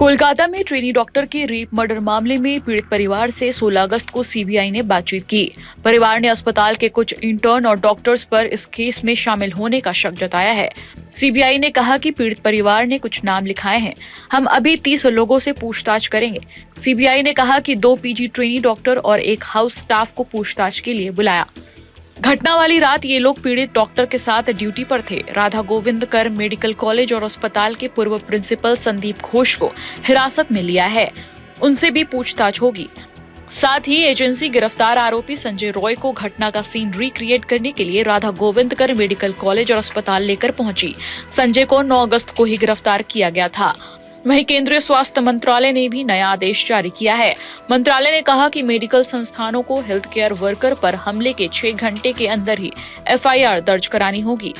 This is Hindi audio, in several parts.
कोलकाता में ट्रेनी डॉक्टर के रेप मर्डर मामले में पीड़ित परिवार से 16 अगस्त को सीबीआई ने बातचीत की। परिवार ने अस्पताल के कुछ इंटर्न और डॉक्टर्स पर इस केस में शामिल होने का शक जताया है। सीबीआई ने कहा कि पीड़ित परिवार ने कुछ नाम लिखाए हैं। हम अभी 30 लोगों से पूछताछ करेंगे। सीबीआई ने कहा कि 2 पीजी ट्रेनी डॉक्टर और एक हाउस स्टाफ को पूछताछ के लिए बुलाया। घटना वाली रात ये लोग पीड़ित डॉक्टर के साथ ड्यूटी पर थे। राधा गोविंद कर मेडिकल कॉलेज और अस्पताल के पूर्व प्रिंसिपल संदीप घोष को हिरासत में लिया है। उनसे भी पूछताछ होगी। साथ ही एजेंसी गिरफ्तार आरोपी संजय रॉय को घटना का सीन रिक्रिएट करने के लिए राधा गोविंद कर मेडिकल कॉलेज और अस्पताल लेकर पहुंची। संजय को 9 अगस्त को ही गिरफ्तार किया गया था। वहीं केंद्रीय स्वास्थ्य मंत्रालय ने भी नया आदेश जारी किया है। मंत्रालय ने कहा कि मेडिकल संस्थानों को हेल्थ केयर वर्कर पर हमले के 6 घंटे के अंदर ही एफआईआर दर्ज करानी होगी।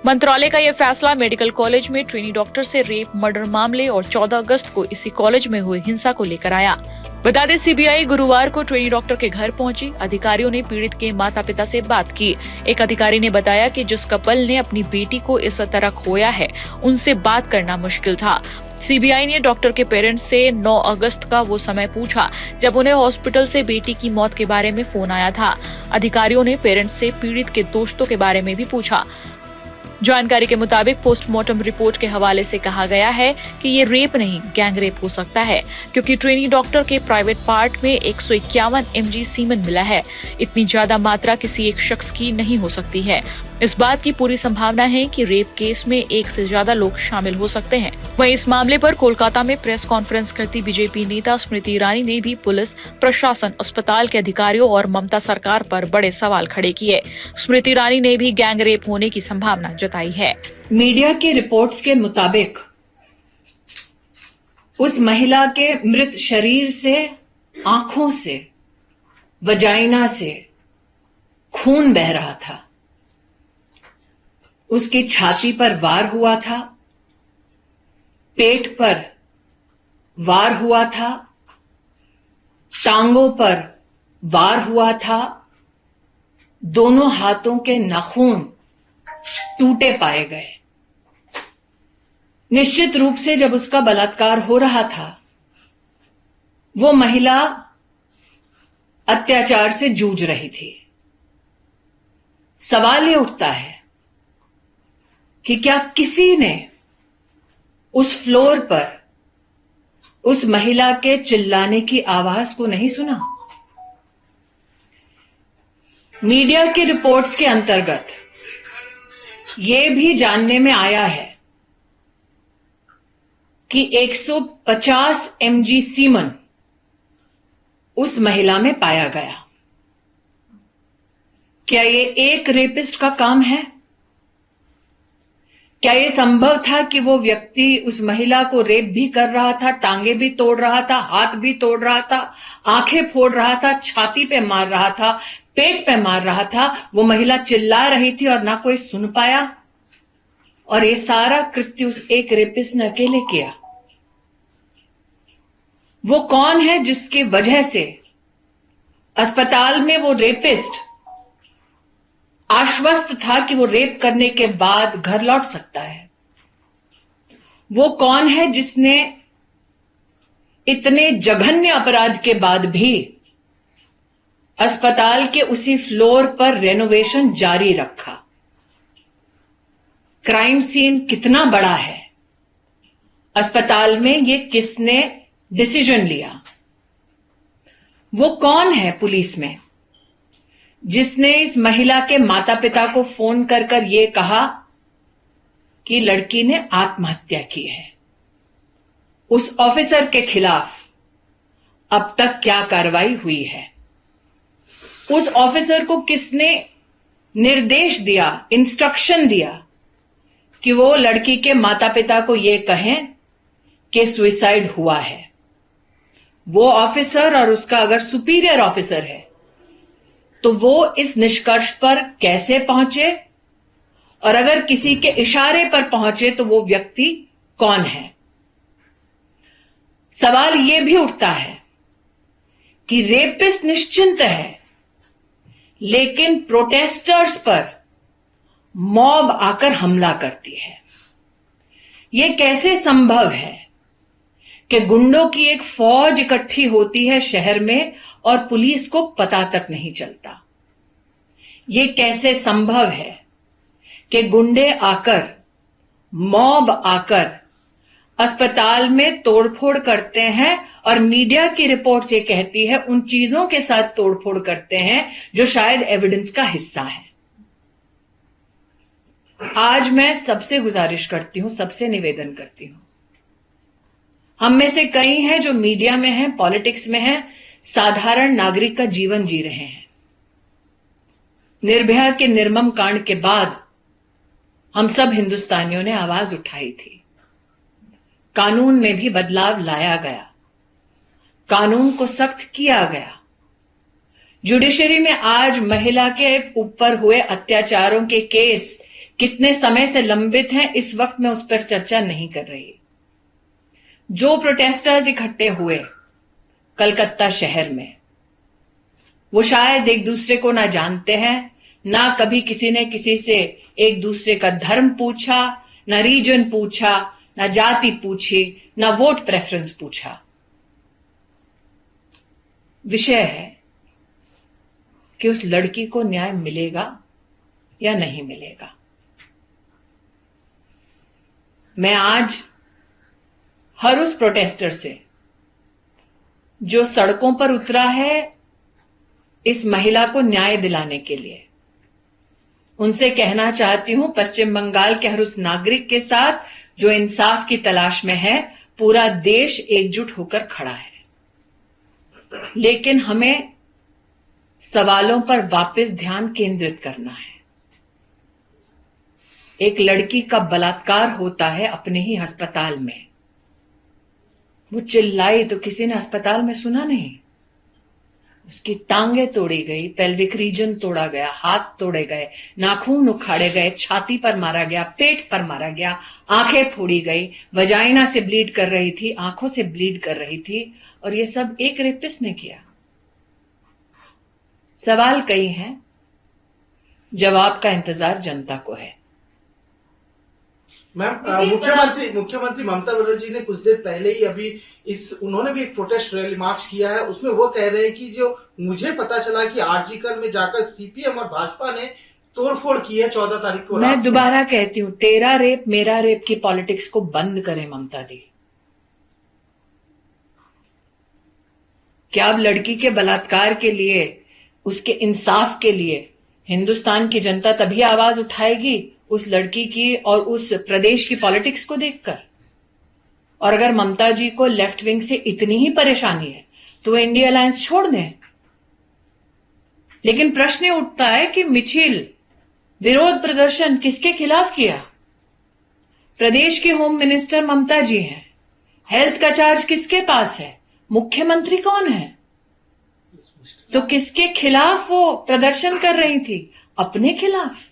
मंत्रालय का यह फैसला मेडिकल कॉलेज में ट्रेनी डॉक्टर से रेप मर्डर मामले और 14 अगस्त को इसी कॉलेज में हुई हिंसा को लेकर आया। बता दें, सीबीआई गुरुवार को ट्रेनी डॉक्टर के घर पहुंची। अधिकारियों ने पीड़ित के माता पिता से बात की। एक अधिकारी ने बताया कि जिस कपल ने अपनी बेटी को इस तरह खोया है, उनसे बात करना मुश्किल था। सीबीआई ने डॉक्टर के पेरेंट्स से 9 अगस्त का वो समय पूछा जब उन्हें हॉस्पिटल से बेटी की मौत के बारे में फोन आया था। अधिकारियों ने पेरेंट्स से पीड़ित के दोस्तों के बारे में भी पूछा। जानकारी के मुताबिक पोस्टमार्टम रिपोर्ट के हवाले से कहा गया है कि ये रेप नहीं, गैंग रेप हो सकता है, क्योंकि ट्रेनी डॉक्टर के प्राइवेट पार्ट में 151 mg सीमेन मिला है। इतनी ज्यादा मात्रा किसी एक शख्स की नहीं हो सकती है। इस बात की पूरी संभावना है कि रेप केस में 1 से ज्यादा लोग शामिल हो सकते हैं। वहीं इस मामले पर कोलकाता में प्रेस कॉन्फ्रेंस करती बीजेपी नेता स्मृति ईरानी ने भी पुलिस प्रशासन, अस्पताल के अधिकारियों और ममता सरकार पर बड़े सवाल खड़े किए। स्मृति ईरानी ने भी गैंग रेप होने की संभावना जताई है। मीडिया के रिपोर्ट्स के मुताबिक उस महिला के मृत शरीर से, आंखों से, वजाइना से खून बह रहा था। उसकी छाती पर वार हुआ था, पेट पर वार हुआ था, टांगों पर वार हुआ था। दोनों हाथों के नाखून टूटे पाए गए। निश्चित रूप से जब उसका बलात्कार हो रहा था, वो महिला अत्याचार से जूझ रही थी। सवाल ये उठता है कि क्या किसी ने उस फ्लोर पर उस महिला के चिल्लाने की आवाज को नहीं सुना? मीडिया की रिपोर्ट्स के अंतर्गत यह भी जानने में आया है कि 150 mg सीमेन उस महिला में पाया गया। क्या ये एक रेपिस्ट का काम है? क्या यह संभव था कि वो व्यक्ति उस महिला को रेप भी कर रहा था, टांगे भी तोड़ रहा था, हाथ भी तोड़ रहा था, आंखें फोड़ रहा था, छाती पे मार रहा था, पेट पे मार रहा था? वो महिला चिल्ला रही थी और ना कोई सुन पाया, और ये सारा कृत्य उस एक रेपिस्ट ने अकेले किया। वो कौन है जिसकी वजह से अस्पताल में वो रेपिस्ट आश्वस्त था कि वो रेप करने के बाद घर लौट सकता है? वो कौन है जिसने इतने जघन्य अपराध के बाद भी अस्पताल के उसी फ्लोर पर रेनोवेशन जारी रखा? क्राइम सीन कितना बड़ा है? अस्पताल में ये किसने डिसीजन लिया? वो कौन है पुलिस में जिसने इस महिला के माता पिता को फोन कर कर ये कहा कि लड़की ने आत्महत्या की है? उस ऑफिसर के खिलाफ अब तक क्या कार्रवाई हुई है? उस ऑफिसर को किसने निर्देश दिया, इंस्ट्रक्शन दिया कि वो लड़की के माता पिता को यह कहें कि सुसाइड हुआ है? वो ऑफिसर और उसका अगर सुपीरियर ऑफिसर है तो वो इस निष्कर्ष पर कैसे पहुंचे, और अगर किसी के इशारे पर पहुंचे तो वो व्यक्ति कौन है? सवाल यह भी उठता है कि रेपिस्ट निश्चिंत है, लेकिन प्रोटेस्टर्स पर मॉब आकर हमला करती है। यह कैसे संभव है कि गुंडों की एक फौज इकट्ठी होती है शहर में और पुलिस को पता तक नहीं चलता। ये कैसे संभव है कि गुंडे आकर, मॉब आकर अस्पताल में तोड़फोड़ करते हैं और मीडिया की रिपोर्ट्स ये कहती है उन चीजों के साथ तोड़फोड़ करते हैं जो शायद एविडेंस का हिस्सा है। आज मैं सबसे गुजारिश करती हूं, सबसे निवेदन करती हूं, हम में से कई हैं जो मीडिया में हैं, पॉलिटिक्स में हैं, साधारण नागरिक का जीवन जी रहे हैं। निर्भया के निर्मम कांड के बाद हम सब हिंदुस्तानियों ने आवाज उठाई थी। कानून में भी बदलाव लाया गया, कानून को सख्त किया गया। जुडिशरी में आज महिला के ऊपर हुए अत्याचारों के केस कितने समय से लंबित हैं, इस वक्त मैं उस पर चर्चा नहीं कर रही। जो प्रोटेस्टर्स इकट्ठे हुए कलकत्ता शहर में, वो शायद एक दूसरे को ना जानते हैं, ना कभी किसी ने किसी से एक दूसरे का धर्म पूछा, ना रीजन पूछा, ना जाति पूछी, ना वोट प्रेफरेंस पूछा। विषय है कि उस लड़की को न्याय मिलेगा या नहीं मिलेगा। मैं आज हर उस प्रोटेस्टर से जो सड़कों पर उतरा है इस महिला को न्याय दिलाने के लिए, उनसे कहना चाहती हूं, पश्चिम बंगाल के हर उस नागरिक के साथ जो इंसाफ की तलाश में है, पूरा देश एकजुट होकर खड़ा है। लेकिन हमें सवालों पर वापस ध्यान केंद्रित करना है। एक लड़की का बलात्कार होता है अपने ही अस्पताल में। वो चिल्लाई तो किसी ने अस्पताल में सुना नहीं। उसकी टांगे तोड़ी गई, पेल्विक रीजन तोड़ा गया, हाथ तोड़े गए, नाखून उखाड़े गए, छाती पर मारा गया, पेट पर मारा गया, आंखें फोड़ी गई, वजाइना से ब्लीड कर रही थी, आंखों से ब्लीड कर रही थी, और ये सब एक रेपिस्ट ने किया। सवाल कई हैं, जवाब का इंतजार जनता को है। मैम, मुख्यमंत्री ममता बनर्जी ने कुछ देर पहले ही उन्होंने भी एक प्रोटेस्ट रैली मार्च किया है। उसमें वो कह रहे हैं कि जो मुझे पता चला कि आरजीकर में जाकर सीपीएम और भाजपा ने तोड़फोड़ की है 14 तारीख को। मैं दोबारा कहती हूं, तेरा रेप मेरा रेप की पॉलिटिक्स को बंद करें ममता दी। क्या अब लड़की के बलात्कार के लिए, उसके इंसाफ के लिए हिंदुस्तान की जनता तभी आवाज उठाएगी उस लड़की की और उस प्रदेश की पॉलिटिक्स को देखकर? और अगर ममता जी को लेफ्ट विंग से इतनी ही परेशानी है तो इंडिया अलायंस छोड़ दें। लेकिन प्रश्न उठता है कि मिचिल विरोध प्रदर्शन किसके खिलाफ किया? प्रदेश की होम मिनिस्टर ममता जी हैं। हेल्थ का चार्ज किसके पास है? मुख्यमंत्री कौन है? तो किसके खिलाफ वो प्रदर्शन कर रही थी? अपने खिलाफ।